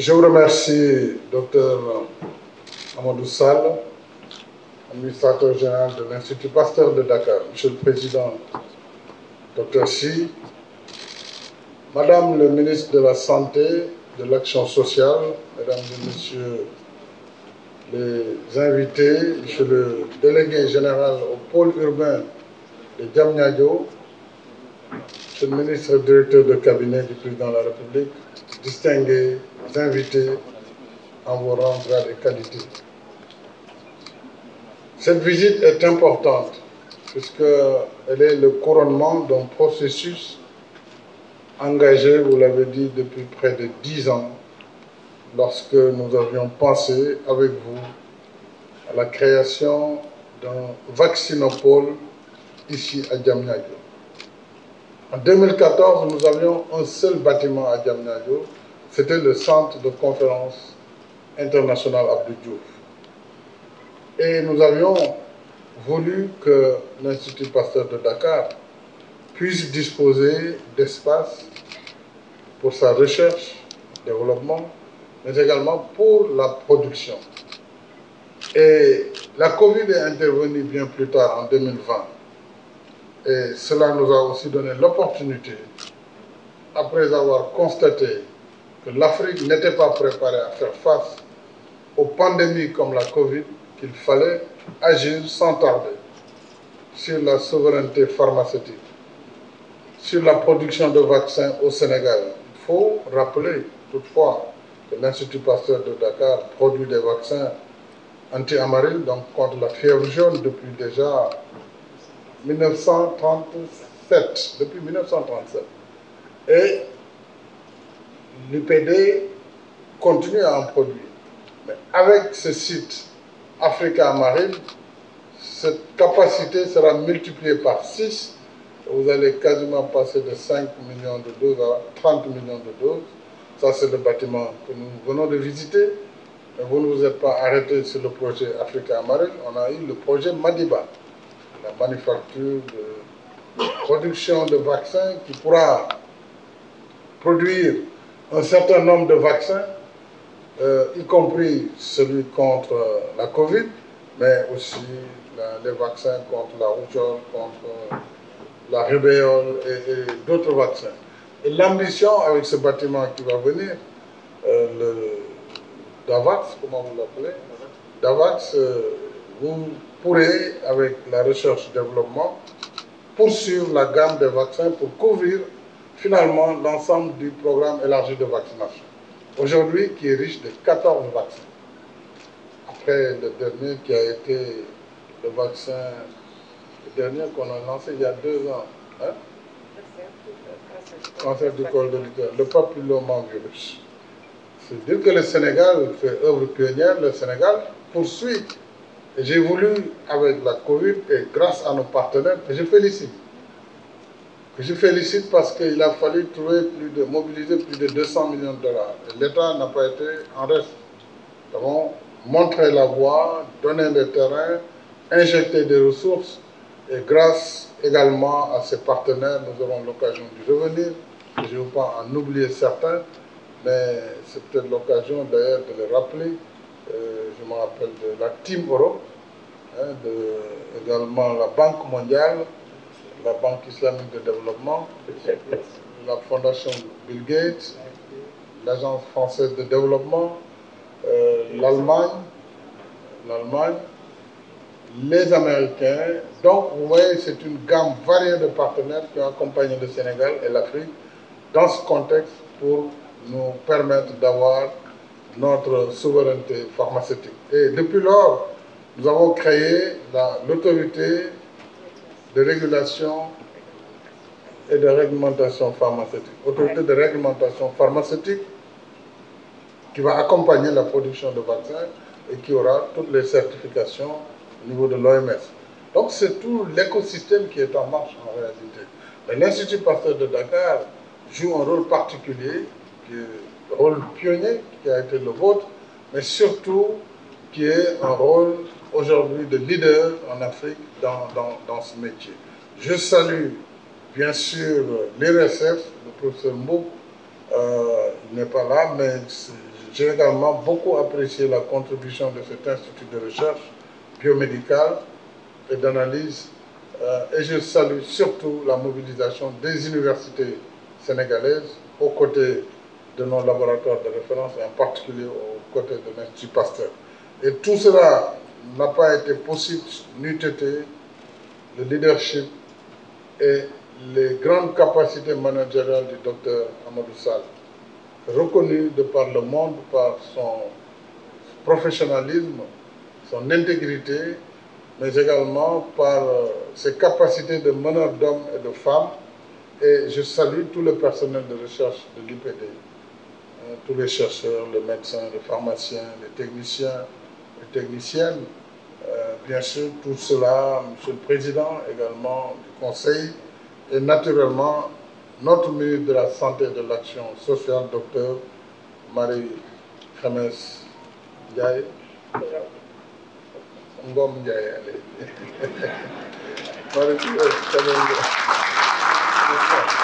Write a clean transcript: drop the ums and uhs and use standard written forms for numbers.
Je vous remercie, Dr Amadou Sall, administrateur général de l'Institut Pasteur de Dakar. Monsieur le Président, Dr Sy, Madame le ministre de la Santé, de l'Action sociale, Mesdames et Messieurs les invités, Monsieur le délégué général au pôle urbain de Diamniadio, Monsieur le ministre directeur de cabinet du Président de la République, distingués invités en vos rangs, grades et qualités. Cette visite est importante puisqu'elle est le couronnement d'un processus engagé, vous l'avez dit, depuis près de 10 ans, lorsque nous avions pensé avec vous à la création d'un vaccinopole ici à Diamniadio. En 2014, nous avions un seul bâtiment à Diamniadio, c'était le centre de conférence international Abdou Diouf. Et nous avions voulu que l'Institut Pasteur de Dakar puisse disposer d'espace pour sa recherche, développement, mais également pour la production. Et la Covid est intervenue bien plus tard, en 2020. Et cela nous a aussi donné l'opportunité, après avoir constaté que l'Afrique n'était pas préparée à faire face aux pandémies comme la Covid, qu'il fallait agir sans tarder sur la souveraineté pharmaceutique, sur la production de vaccins au Sénégal. Il faut rappeler toutefois que l'Institut Pasteur de Dakar produit des vaccins anti-amaril, donc contre la fièvre jaune, depuis déjà 1937. Depuis 1937. Et l'UPD continue à en produire. Mais avec ce site Africa Amaril, cette capacité sera multipliée par 6. Vous allez quasiment passer de 5 millions de doses à 30 millions de doses. Ça, c'est le bâtiment que nous venons de visiter. Mais vous ne vous êtes pas arrêté sur le projet Africa Amaril. On a eu le projet Madiba, la manufacture de production de vaccins qui pourra produire un certain nombre de vaccins, y compris celui contre la Covid, mais aussi les vaccins contre la rougeole, contre la rubéole et d'autres vaccins. Et l'ambition avec ce bâtiment qui va venir, le DAVAX, comment vous l'appelez? DAVAX, vous pourrez, avec la recherche-développement, poursuivre la gamme des vaccins pour couvrir finalement l'ensemble du programme élargi de vaccination. Aujourd'hui, qui est riche de 14 vaccins. Après le dernier qui a été le vaccin, le dernier qu'on a lancé il y a 2 ans, hein? Cancer du col de l'utérus, le papillomavirus. C'est dire que le Sénégal fait œuvre pionnière, le Sénégal poursuit. Et j'ai voulu, avec la Covid et grâce à nos partenaires, que je félicite. Que je félicite parce qu'il a fallu mobiliser plus de 200 millions de dollars. L'État n'a pas été en reste. Nous avons montré la voie, donné des terrains, injecté des ressources. Et grâce également à ces partenaires, nous aurons l'occasion de revenir. Je ne veux pas en oublier certains, mais c'est peut-être l'occasion d'ailleurs de les rappeler. Je me rappelle de la Team Europe, hein, également la Banque mondiale, la Banque islamique de développement, la Fondation Bill Gates, l'Agence française de développement, l'Allemagne, les Américains. Donc, vous voyez, c'est une gamme variée de partenaires qui ont accompagné le Sénégal et l'Afrique dans ce contexte pour nous permettre d'avoir notre souveraineté pharmaceutique. Et depuis lors, nous avons créé l'autorité de régulation et de réglementation pharmaceutique. Autorité de réglementation pharmaceutique qui va accompagner la production de vaccins et qui aura toutes les certifications au niveau de l'OMS. Donc c'est tout l'écosystème qui est en marche en réalité. Mais l'Institut Pasteur de Dakar joue un rôle particulier, qui est le rôle pionnier qui a été le vôtre, mais surtout qui est un rôle aujourd'hui de leader en Afrique dans ce métier. Je salue bien sûr l'IRSF, le professeur Mboup, il n'est pas là, mais J'ai également beaucoup apprécié la contribution de cet institut de recherche biomédicale et d'analyse et je salue surtout la mobilisation des universités sénégalaises aux côtés de nos laboratoires de référence et en particulier aux côtés de l'Institut Pasteur. Et tout cela n'a pas été possible n'eût été le leadership et les grandes capacités managériales du docteur Amadou Sall, reconnu de par le monde par son professionnalisme, son intégrité, mais également par ses capacités de meneur d'hommes et de femmes. Et je salue tout le personnel de recherche de l'IPD, tous les chercheurs, les médecins, les pharmaciens, les techniciens, les techniciennes, bien sûr, tout cela, Monsieur le Président également du Conseil, et naturellement notre ministre de la Santé et de l'Action sociale, docteur Marie-Khemesse Ndiaye. Ngom Ndiaye, allez. Marie-Khemesse Ndiaye.